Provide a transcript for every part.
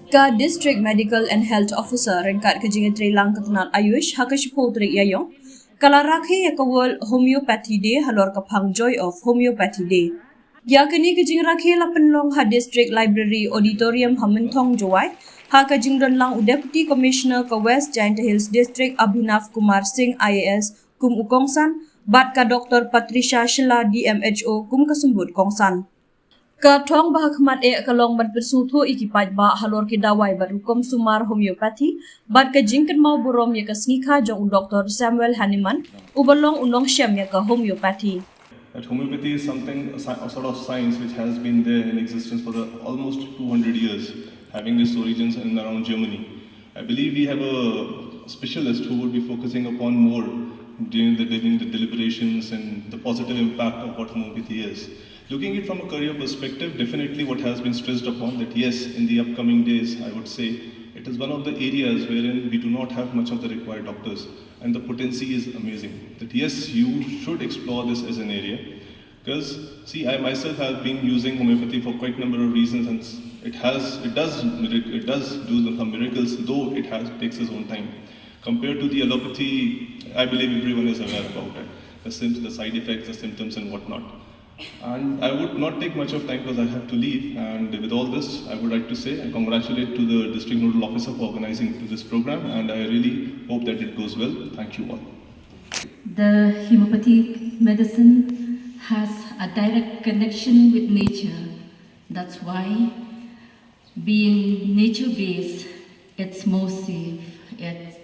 Ka District Medical and Health Officer Rengkat Kejingetri Langkatnal Ayush Hakashpotri Yayong Kalarakhe Yakawal Homeopathy Day Halor Kapang Joy of Homeopathy Day. Yakani Kejingrakhe Lapenlong Ha District Library Auditorium Hamintong Joy Ha Kejingran Lang Deputy Commissioner Ka West Giant Hills District Abhinav Kumar Singh IAS Kum Ukongsan Bat Ka Dr. Patricia Shila DMHO Kum Kasumbut Kongsan. Ka thong bahakmat kalong ban persutho ikipaj ba halor kidawai barukom sumar homeopathy bat ka jingkan mau burom ya ka snika jong Dr. Samuel Hahnemann ubalong unong syam ya ka homeopathy. That homeopathy is something, a sort of science which has been there in existence for almost 200 years, having its origins in around Germany. I believe we have a specialist who will be focusing upon more during the deliberations and the positive impact of what homeopathy is. Looking at it from a career perspective, definitely what has been stressed upon that yes, in the upcoming days, I would say, it is one of the areas wherein we do not have much of the required doctors, and the potency is amazing. That yes, you should explore this as an area, because see, I myself have been using homeopathy for quite a number of reasons, and it does do some miracles, though it takes its own time. Compared to the allopathy, I believe everyone is aware about it, the side effects, the symptoms, and whatnot. And I would not take much of time because I have to leave. And with all this, I would like to say I congratulate to the District Nodal Officer for organizing this program, and I really hope that it goes well. Thank you all. The homeopathic medicine has a direct connection with nature. That's why, being nature-based, it's more safe. It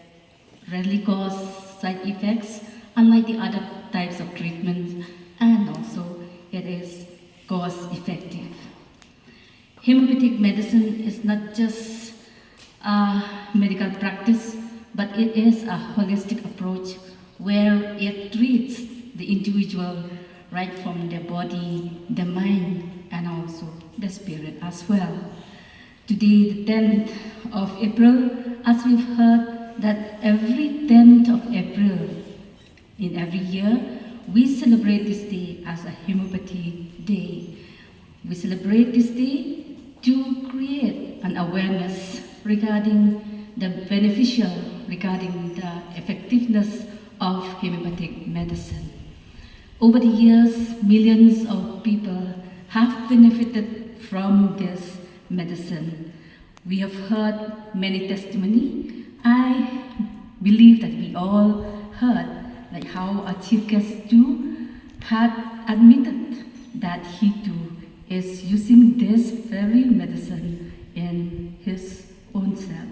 rarely causes side effects, unlike the other types of treatments, and also it is cost-effective. Homeopathic medicine is not just a medical practice, but it is a holistic approach where it treats the individual right from their body, their mind, and also the spirit as well. Today, the 10th of April, as we've heard that every 10th of April in every year, we celebrate this day as a homeopathy day. We celebrate this day to create an awareness regarding the beneficial, regarding the effectiveness of homeopathic medicine. Over the years, millions of people have benefited from this medicine. We have heard many testimonies. I believe that we all heard like how our chief guest too had admitted that he too is using this very medicine in his own self.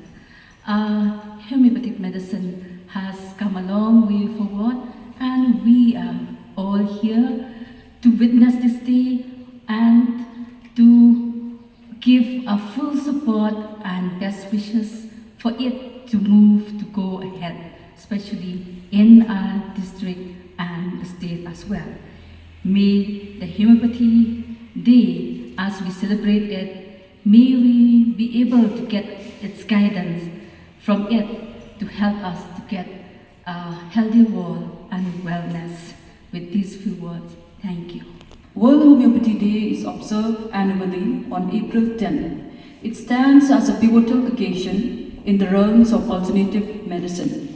Homeopathic medicine has come a long way forward, and we are all here to witness this day and to give a full support and best wishes for it to move, to go ahead, especially in our district and the state as well. May the Homeopathy Day, as we celebrate it, may we be able to get its guidance from it to help us to get a healthy world and wellness. With these few words, thank you. World Homeopathy Day is observed annually on April 10. It stands as a pivotal occasion in the realms of alternative medicine.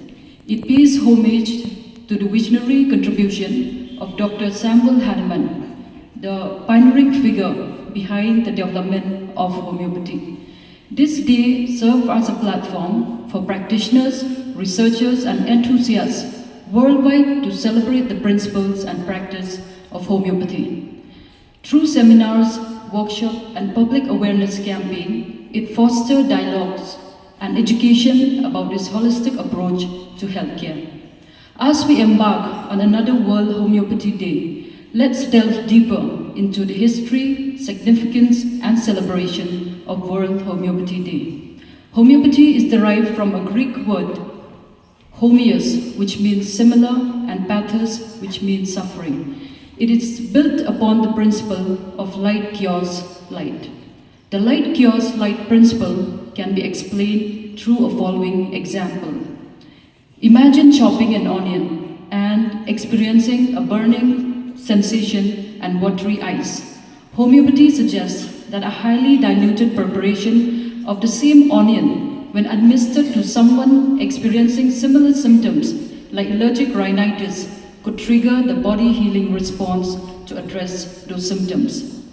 It pays homage to the visionary contribution of Dr. Samuel Hahnemann, the pioneering figure behind the development of homeopathy. This day serves as a platform for practitioners, researchers, and enthusiasts worldwide to celebrate the principles and practice of homeopathy. Through seminars, workshops, and public awareness campaign, it fosters dialogues and education about this holistic approach to healthcare. As we embark on another World Homeopathy Day, let's delve deeper into the history, significance, and celebration of World Homeopathy Day. Homeopathy is derived from a Greek word, homeos, which means similar, and pathos, which means suffering. It is built upon the principle of light cures light. The light cures light principle can be explained through a following example. Imagine chopping an onion and experiencing a burning sensation and watery eyes. Homeopathy suggests that a highly diluted preparation of the same onion when administered to someone experiencing similar symptoms like allergic rhinitis could trigger the body healing response to address those symptoms.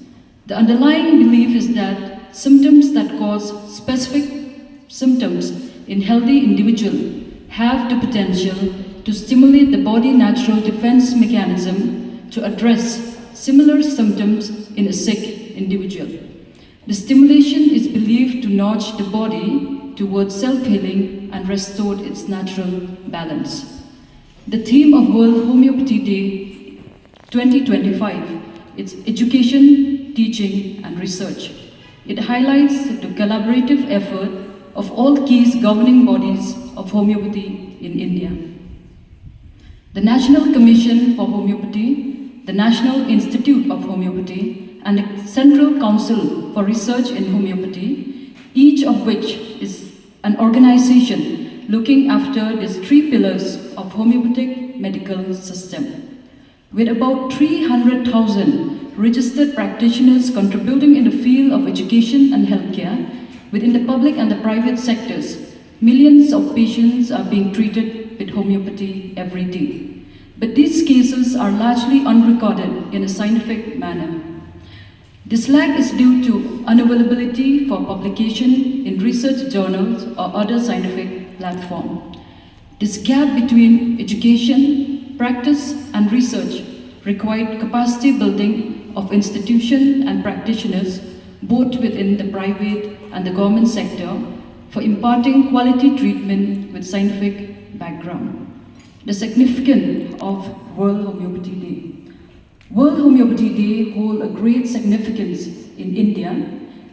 The underlying belief is that symptoms that cause specific symptoms in healthy individuals have the potential to stimulate the body natural defense mechanism to address similar symptoms in a sick individual. The stimulation is believed to nudge the body towards self-healing and restore its natural balance. The theme of World Homeopathy Day 2025 is education, teaching and research. It highlights the collaborative effort of all key governing bodies of homeopathy in India. The National Commission for Homeopathy, the National Institute of Homeopathy, and the Central Council for Research in Homeopathy, each of which is an organization looking after these three pillars of homeopathic medical system. With about 300,000 registered practitioners contributing in the field of education and healthcare, within the public and the private sectors, millions of patients are being treated with homeopathy every day. But these cases are largely unrecorded in a scientific manner. This lag is due to unavailability for publication in research journals or other scientific platforms. This gap between education, practice and research required capacity building of institutions and practitioners both within the private and the government sector for imparting quality treatment with scientific background. The significance of World Homeopathy Day. World Homeopathy Day holds a great significance in India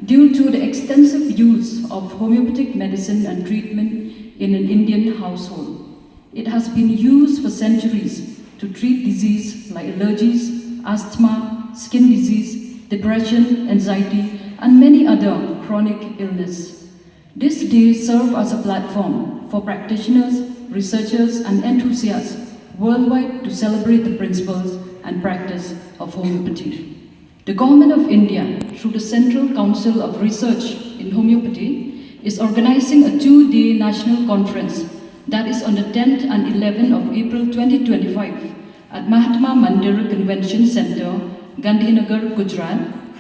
due to the extensive use of homeopathic medicine and treatment in an Indian household. It has been used for centuries to treat diseases like allergies, asthma, skin disease, depression, anxiety, and many other chronic illnesses. This day serves as a platform for practitioners, researchers, and enthusiasts worldwide to celebrate the principles and practice of homeopathy. The Government of India, through the Central Council of Research in Homeopathy, is organizing a 2-day national conference that is on the 10th and 11th of April 2025 at Mahatma Mandir Convention Center, Gandhinagar, Gujarat,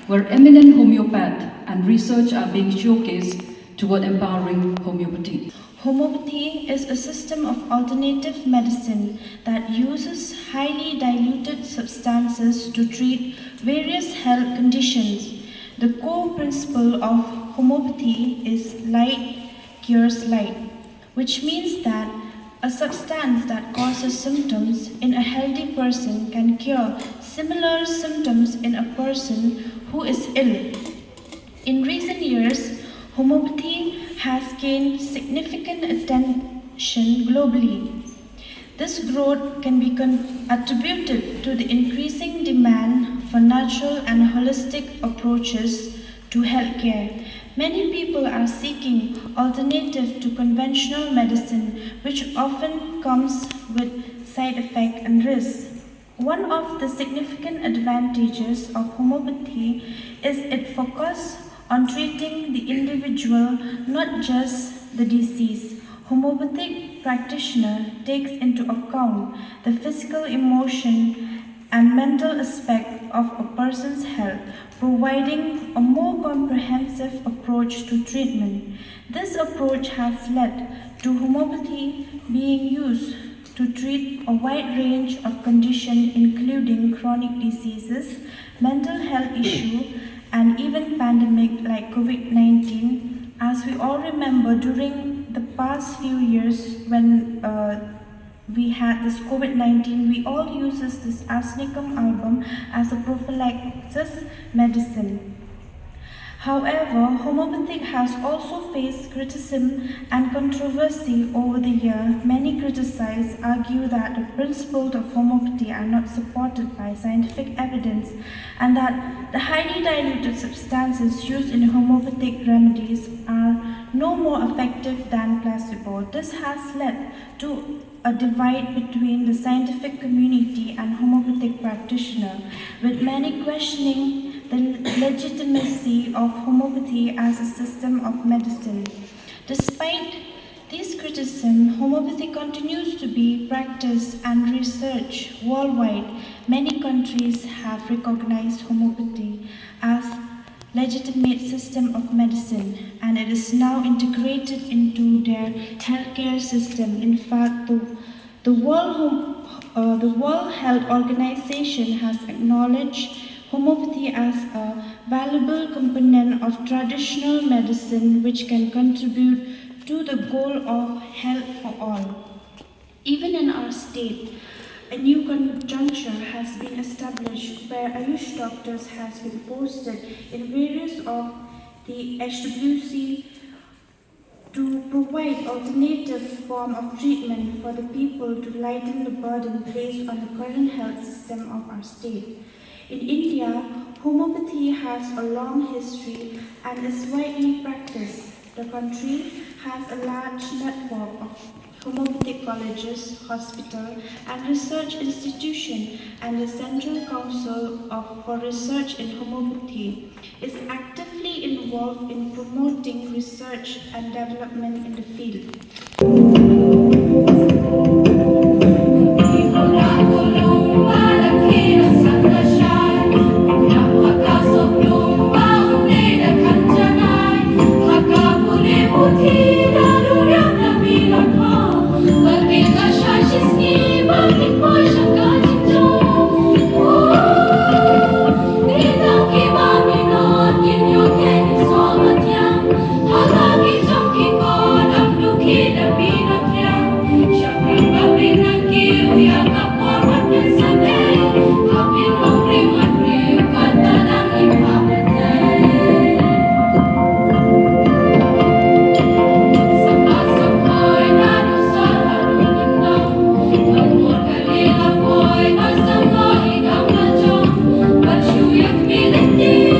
where eminent homeopaths and research are being showcased toward empowering homeopathy. Homeopathy is a system of alternative medicine that uses highly diluted substances to treat various health conditions. The core principle of homeopathy is light cures light, which means that a substance that causes symptoms in a healthy person can cure similar symptoms in a person who is ill. In recent years, homeopathy has gained significant attention globally. This growth can be attributed to the increasing demand for natural and holistic approaches to healthcare. Many people are seeking alternatives to conventional medicine, which often comes with side effects and risks. One of the significant advantages of homeopathy is its focus on treating the individual, not just the disease. Homeopathic practitioner takes into account the physical, emotion, and mental aspect of a person's health, providing a more comprehensive approach to treatment. This approach has led to homeopathy being used to treat a wide range of conditions, including chronic diseases, mental health issues, and even pandemic like COVID-19. As we all remember, during the past few years when we had this COVID-19, we all uses this arsenicum album as a prophylaxis medicine. However, homeopathy has also faced criticism and controversy over the year. Many criticize, argue that the principles of homeopathy are not supported by scientific evidence and that the highly diluted substances used in homeopathic remedies are no more effective than placebo. This has led to a divide between the scientific community and homeopathic practitioners, with many questioning the legitimacy of homeopathy as a system of medicine. Despite this criticism, homeopathy continues to be practiced and researched worldwide. Many countries have recognized homeopathy as legitimate system of medicine, and it is now integrated into their healthcare system. In fact, the World Health Organization has acknowledged homeopathy as a valuable component of traditional medicine which can contribute to the goal of health for all. Even in our state, a new conjuncture has been established where Ayush doctors has been posted in various of the HWC to provide alternative form of treatment for the people to lighten the burden placed on the current health system of our state. In India, homeopathy has a long history and is widely practiced. The country has a large network of homeopathic colleges, hospitals, and research institutions, and the Central Council for Research in Homeopathy is actively involved in promoting research and development in the field. But you